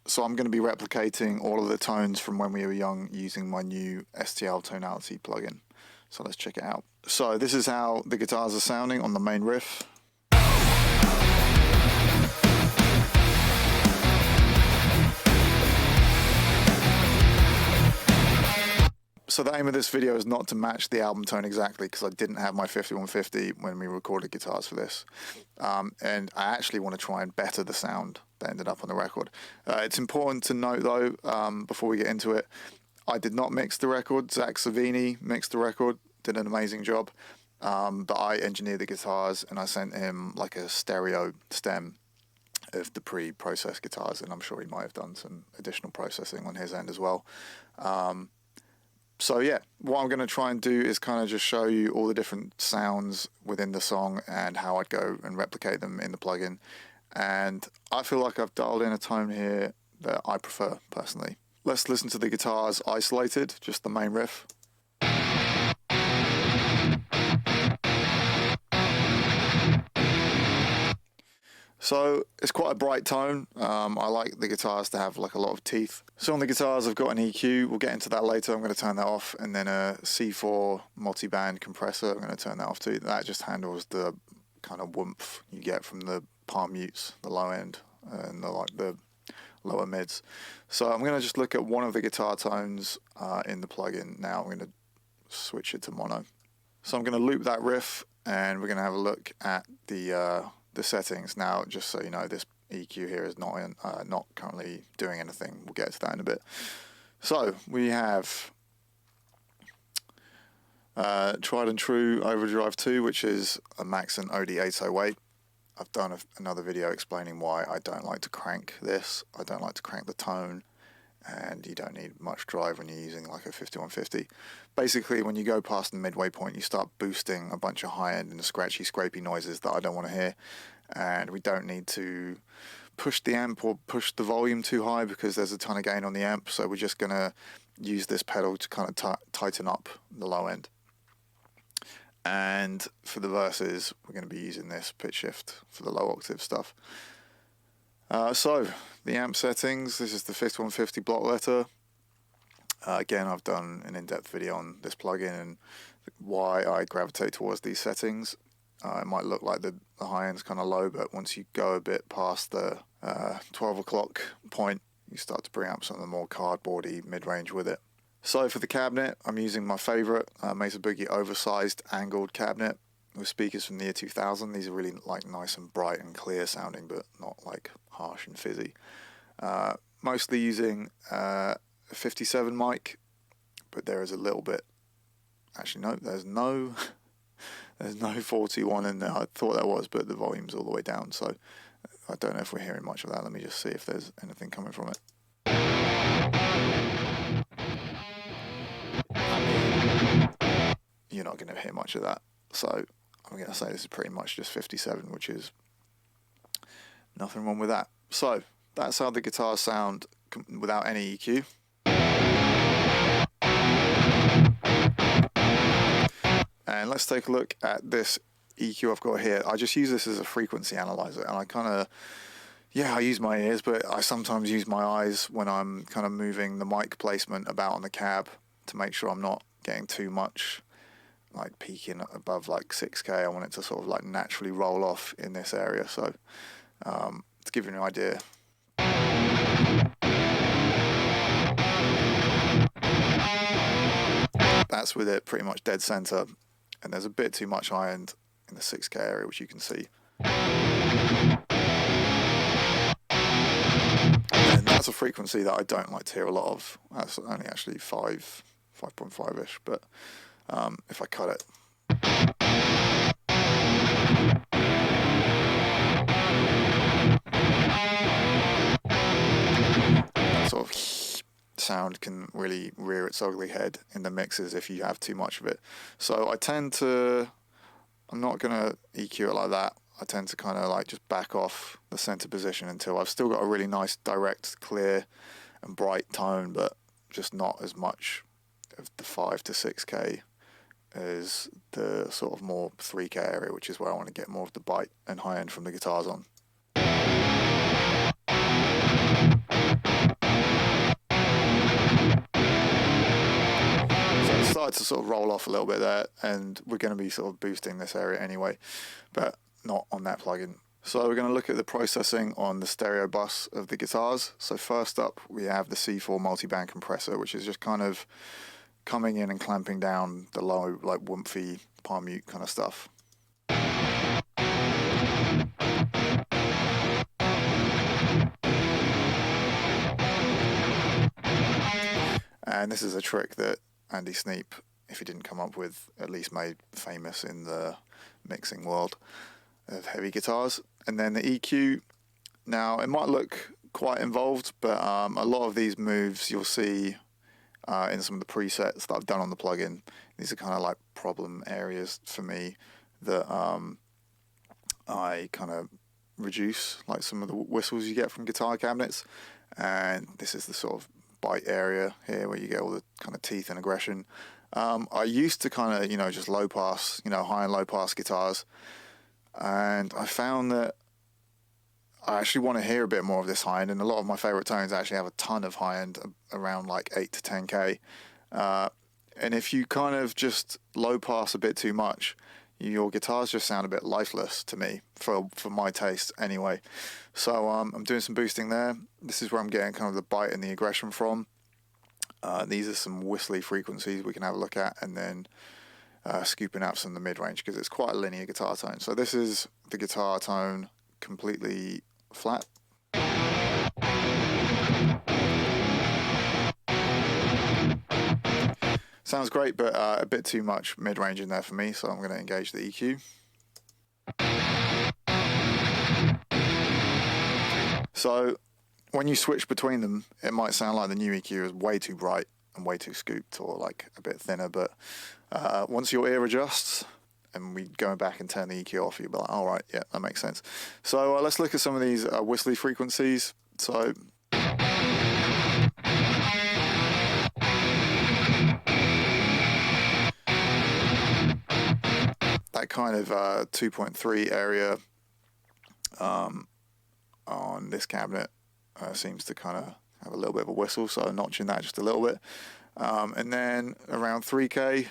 So I'm going to be replicating all of the tones from when we were young using my new STL Tonality plugin. So let's check it out. So this is how the guitars are sounding on the main riff. So the aim of this video is not to match the album tone exactly, because I didn't have my 5150 when we recorded guitars for this. And I actually want to try and better the sound that ended up on the record. It's important to note though, before we get into it, I did not mix the record. Zach Savini mixed the record, did an amazing job. But I engineered the guitars and I sent him like a stereo stem of the pre-processed guitars, and I'm sure he might have done some additional processing on his end as well. So yeah, what I'm going to try and do is kind of just show you all the different sounds within the song and how I'd go and replicate them in the plugin. And I feel like I've dialed in a tone here that I prefer personally. Let's listen to the guitars isolated, just the main riff. So it's quite a bright tone. I like the guitars to have like a lot of teeth. So on the guitars I've got an EQ, we'll get into that later, I'm going to turn that off, and then a C4 multi-band compressor, I'm going to turn that off too. That just handles the kind of woomph you get from the palm mutes, the low end and the lower mids. So I'm going to just look at one of the guitar tones in the plugin now. I'm going to switch it to mono. So I'm going to loop that riff and we're going to have a look at the settings. Now, just so you know, this EQ here is not currently doing anything. We'll get to that in a bit. So we have tried and true overdrive 2, which is a Maxon OD808. I've done another video explaining why I don't like to crank this. I don't like to crank the tone, and you don't need much drive when you're using like a 5150. Basically, when you go past the midway point, you start boosting a bunch of high-end and scratchy, scrapey noises that I don't want to hear. And we don't need to push the amp or push the volume too high because there's a ton of gain on the amp. So we're just going to use this pedal to kind of tighten up the low end. And for the verses, we're going to be using this pitch shift for the low octave stuff. So the amp settings, this is the 5150 block letter. Again, I've done an in-depth video on this plugin and why I gravitate towards these settings. It might look like the high end's kind of low, but once you go a bit past the 12 o'clock point, you start to bring up some of the more cardboardy mid-range with it. So for the cabinet, I'm using my favorite Mesa Boogie oversized angled cabinet with speakers from the year 2000. These are really like nice and bright and clear sounding, but not like harsh and fizzy. Mostly using a 57 mic, but there is a little bit. Actually, no, there's no 41 in there. I thought there was, but the volume's all the way down, so I don't know if we're hearing much of that. Let me just see if there's anything coming from it. You're not going to hear much of that, so I'm going to say this is pretty much just 57, which is nothing wrong with that. So that's how the guitars sound without any EQ. And let's take a look at this EQ I've got here. I just use this as a frequency analyzer, and I kind of, I use my ears, but I sometimes use my eyes when I'm kind of moving the mic placement about on the cab to make sure I'm not getting too much, like peaking above like 6K. I want it to sort of like naturally roll off in this area. So to give you an idea. That's with it pretty much dead center, and there's a bit too much high end in the 6K area, which you can see. And that's a frequency that I don't like to hear a lot of. That's only actually 5.5-ish, but if I cut it, that sort of sound can really rear its ugly head in the mixes if you have too much of it. So I'm not going to EQ it like that. I tend to kind of like just back off the center position until I've still got a really nice, direct, clear and bright tone, but just not as much of the 5 to 6K as the sort of more 3K area, which is where I want to get more of the bite and high end from the guitars on. started to sort of roll off a little bit there, and we're going to be sort of boosting this area anyway, but not on that plugin. So we're going to look at the processing on the stereo bus of the guitars. So first up, we have the C4 multiband compressor, which is just kind of coming in and clamping down the low, like woomphy, palm mute kind of stuff. And this is a trick that Andy Sneap, if he didn't come up with, at least made famous in the mixing world of heavy guitars. And then the EQ, now it might look quite involved, but a lot of these moves you'll see in some of the presets that I've done on the plugin. These are kind of like problem areas for me that I kind of reduce, like some of the whistles you get from guitar cabinets. And this is the sort of bite area here where you get all the kind of teeth and aggression. I used to kind of, just low pass, high and low pass guitars. And I found that I actually want to hear a bit more of this high end, and a lot of my favorite tones actually have a ton of high end, around like 8 to 10k. And if you kind of just low pass a bit too much, your guitars just sound a bit lifeless to me, for my taste anyway. So I'm doing some boosting there. This is where I'm getting kind of the bite and the aggression from. These are some whistly frequencies we can have a look at, and then scooping out some of the mid-range, because it's quite a linear guitar tone. So this is the guitar tone completely flat. Sounds great, but a bit too much mid-range in there for me, so I'm going to engage the EQ. So when you switch between them, it might sound like the new EQ is way too bright and way too scooped, or like a bit thinner, but once your ear adjusts and we go back and turn the EQ off, you'll be like, all right, yeah, that makes sense. So let's look at some of these whistly frequencies. So that kind of 2.3 area on this cabinet seems to kind of have a little bit of a whistle, so notching that just a little bit. And then around 3k,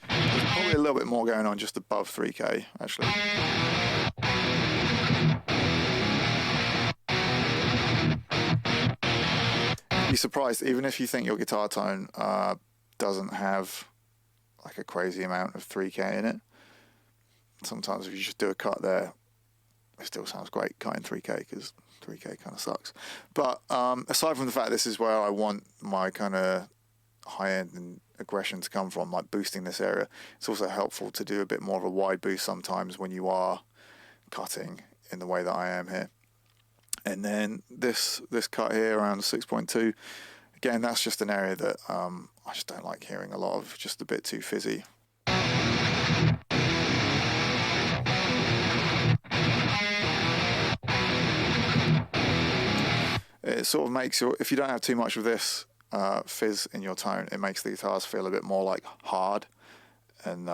there's probably a little bit more going on just above 3k actually. You'd be surprised, even if you think your guitar tone doesn't have like a crazy amount of 3k in it, sometimes if you just do a cut there, it still sounds great cutting 3k, because 3k kind of sucks. But aside from the fact this is where I want my kind of high end and aggression to come from, like boosting this area, it's also helpful to do a bit more of a wide boost sometimes when you are cutting in the way that I am here. And then this cut here around 6.2, again, that's just an area that I just don't like hearing a lot of, just a bit too fizzy. It sort of makes if you don't have too much of this fizz in your tone, it makes the guitars feel a bit more like hard. And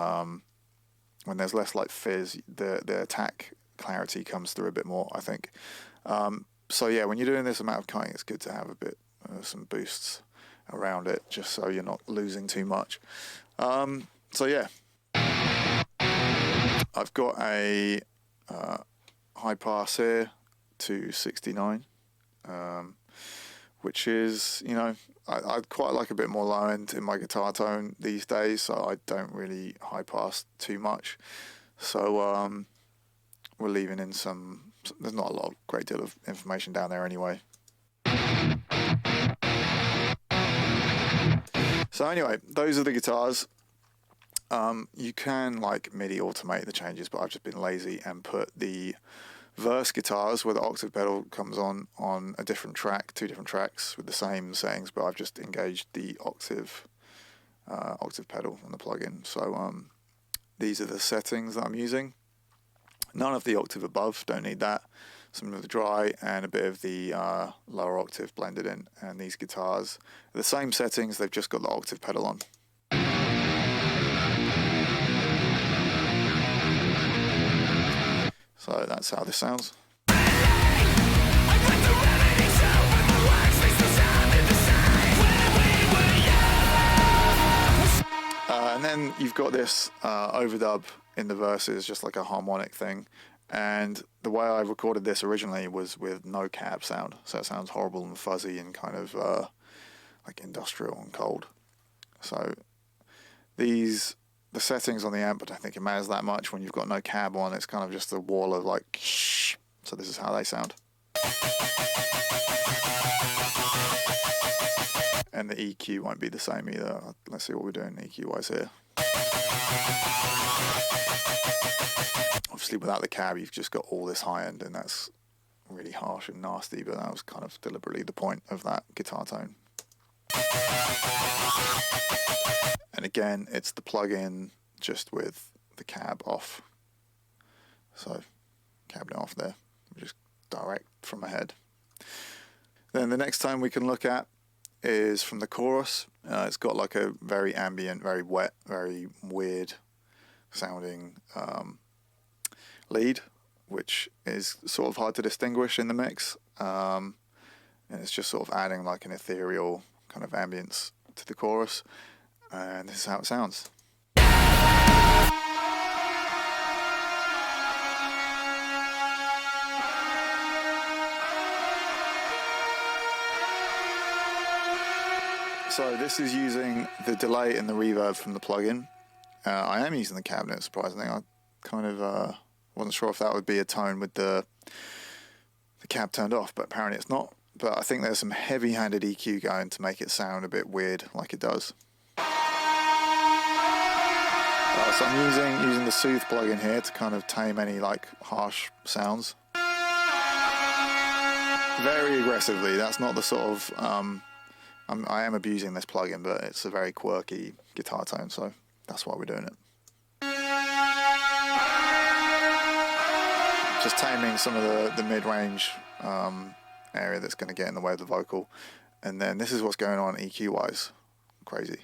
when there's less like fizz, the attack clarity comes through a bit more, I think. So yeah, when you're doing this amount of cutting, it's good to have a bit some boosts around it, just so you're not losing too much. So yeah, I've got a high pass here to 69, which is, I'd quite like a bit more low end in my guitar tone these days, so I don't really high pass too much. So we're leaving in there's not a great deal of information down there anyway. So anyway, those are the guitars. You can like MIDI automate the changes, but I've just been lazy and put the verse guitars where the octave pedal comes on a different track, 2 different tracks with the same settings, but I've just engaged the octave pedal on the plugin. So these are the settings that I'm using. None of the octave above, don't need that. Some of the dry and a bit of the lower octave blended in. And these guitars are the same settings, they've just got the octave pedal on. So that's how this sounds. And then you've got this overdub in the verses, just like a harmonic thing. And the way I recorded this originally was with no cab sound, so it sounds horrible and fuzzy and kind of like industrial and cold. So the settings on the amp, I don't think it matters that much when you've got no cab on. It's kind of just a wall of like shh. So this is how they sound. And the EQ won't be the same either. Let's see what we're doing EQ wise here. Obviously without the cab you've just got all this high end, and that's really harsh and nasty, but that was kind of deliberately the point of that guitar tone. And again, it's the plug-in just with the cab off. So cabinet off there, just direct from my head. Then the next tone we can look at is from the chorus. It's got like a very ambient, very wet, very weird sounding lead, which is sort of hard to distinguish in the mix, and it's just sort of adding like an ethereal kind of ambience to the chorus, and this is how it sounds. So this is using the delay and the reverb from the plugin. I am using the cabinet, surprisingly. I kind of wasn't sure if that would be a tone with the cab turned off, but apparently it's not. But I think there's some heavy-handed EQ going to make it sound a bit weird, like it does. So I'm using the Soothe plugin here to kind of tame any like harsh sounds. Very aggressively. That's not the sort of I am abusing this plugin, but it's a very quirky guitar tone, so that's why we're doing it. Just taming some of the mid-range area that's going to get in the way of the vocal. And then this is what's going on EQ-wise. Crazy.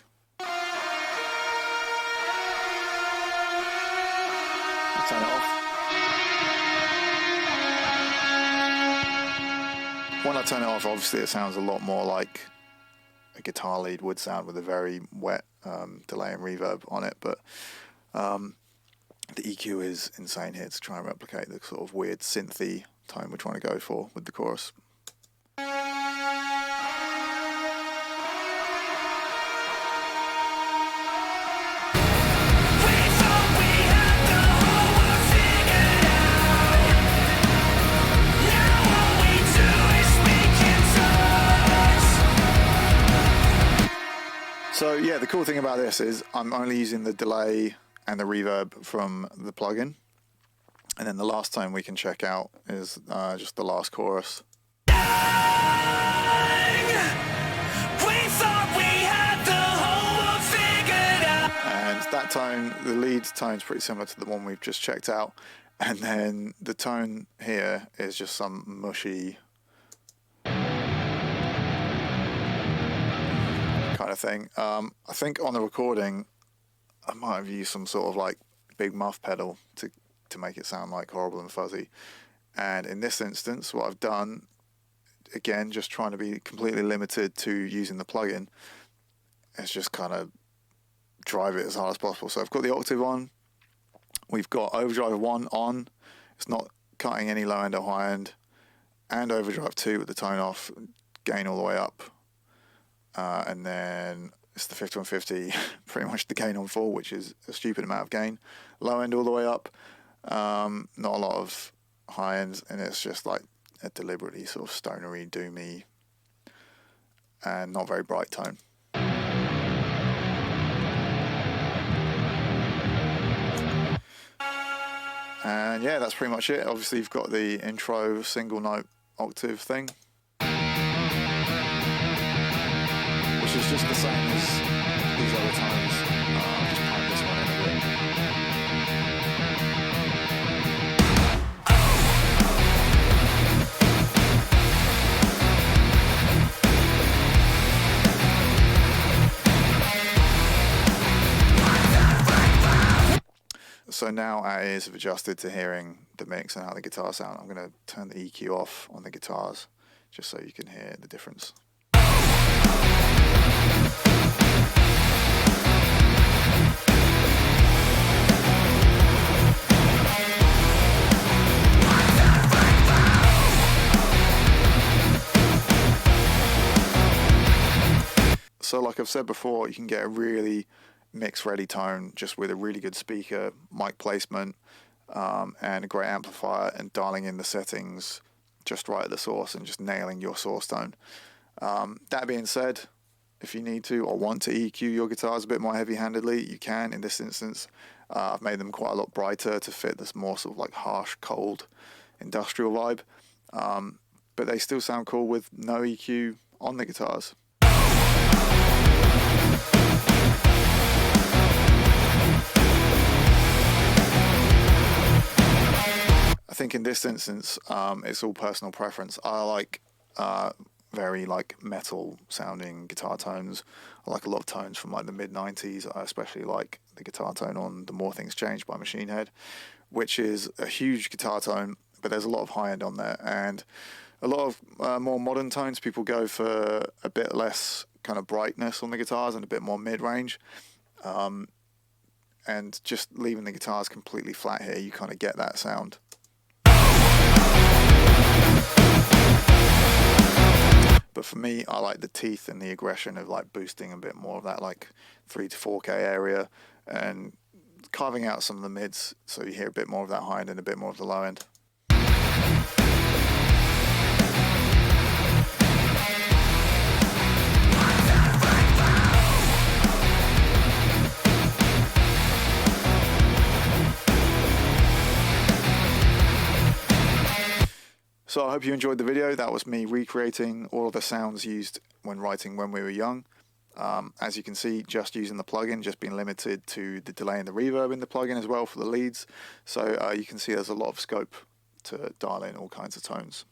I'll turn it off. When I turn it off, obviously it sounds a lot more like a guitar lead would sound, with a very wet delay and reverb on it, but the EQ is insane here to try and replicate the sort of weird synthy tone we're trying to go for with the chorus. So yeah, the cool thing about this is I'm only using the delay and the reverb from the plugin, and then the last tone we can check out is just the last chorus. And that tone, the lead tone, is pretty similar to the one we've just checked out, and then the tone here is just some mushy kind of thing. I think on the recording I might have used some sort of like big muff pedal to make it sound like horrible and fuzzy, and in this instance what I've done, again just trying to be completely limited to using the plugin, is just kind of drive it as hard as possible. So I've got the octave on, we've got overdrive 1 on, it's not cutting any low end or high end, and overdrive 2 with the tone off, gain all the way up. And then it's the 5150, pretty much the gain on full, which is a stupid amount of gain. Low end all the way up, not a lot of high ends, and it's just like a deliberately sort of stonery, doomy, and not very bright tone. And yeah, that's pretty much it. Obviously you've got the intro single note octave thing, which is just the same as these other tones. Just paint this one in a bit. So now our ears have adjusted to hearing the mix and how the guitars sound. I'm going to turn the EQ off on the guitars just so you can hear the difference. So like I've said before, you can get a really mix ready tone just with a really good speaker, mic placement, and a great amplifier, and dialing in the settings just right at the source and just nailing your source tone. That being said, if you need to or want to EQ your guitars a bit more heavy-handedly, you can. In this instance, I've made them quite a lot brighter to fit this more sort of like harsh, cold, industrial vibe. But they still sound cool with no EQ on the guitars. I think in this instance, it's all personal preference. I like very like metal sounding guitar tones. I like a lot of tones from like the mid-90s. I especially like the guitar tone on The More Things Change by Machine Head, which is a huge guitar tone, but there's a lot of high end on there. And a lot of more modern tones, people go for a bit less kind of brightness on the guitars and a bit more mid-range. And just leaving the guitars completely flat here, you kind of get that sound. But for me, I like the teeth and the aggression of like boosting a bit more of that like 3 to 4K area and carving out some of the mids so you hear a bit more of that high end and a bit more of the low end. So I hope you enjoyed the video. That was me recreating all of the sounds used when writing When We Were Young. As you can see, just using the plugin, just being limited to the delay and the reverb in the plugin as well for the leads. So you can see there's a lot of scope to dial in all kinds of tones.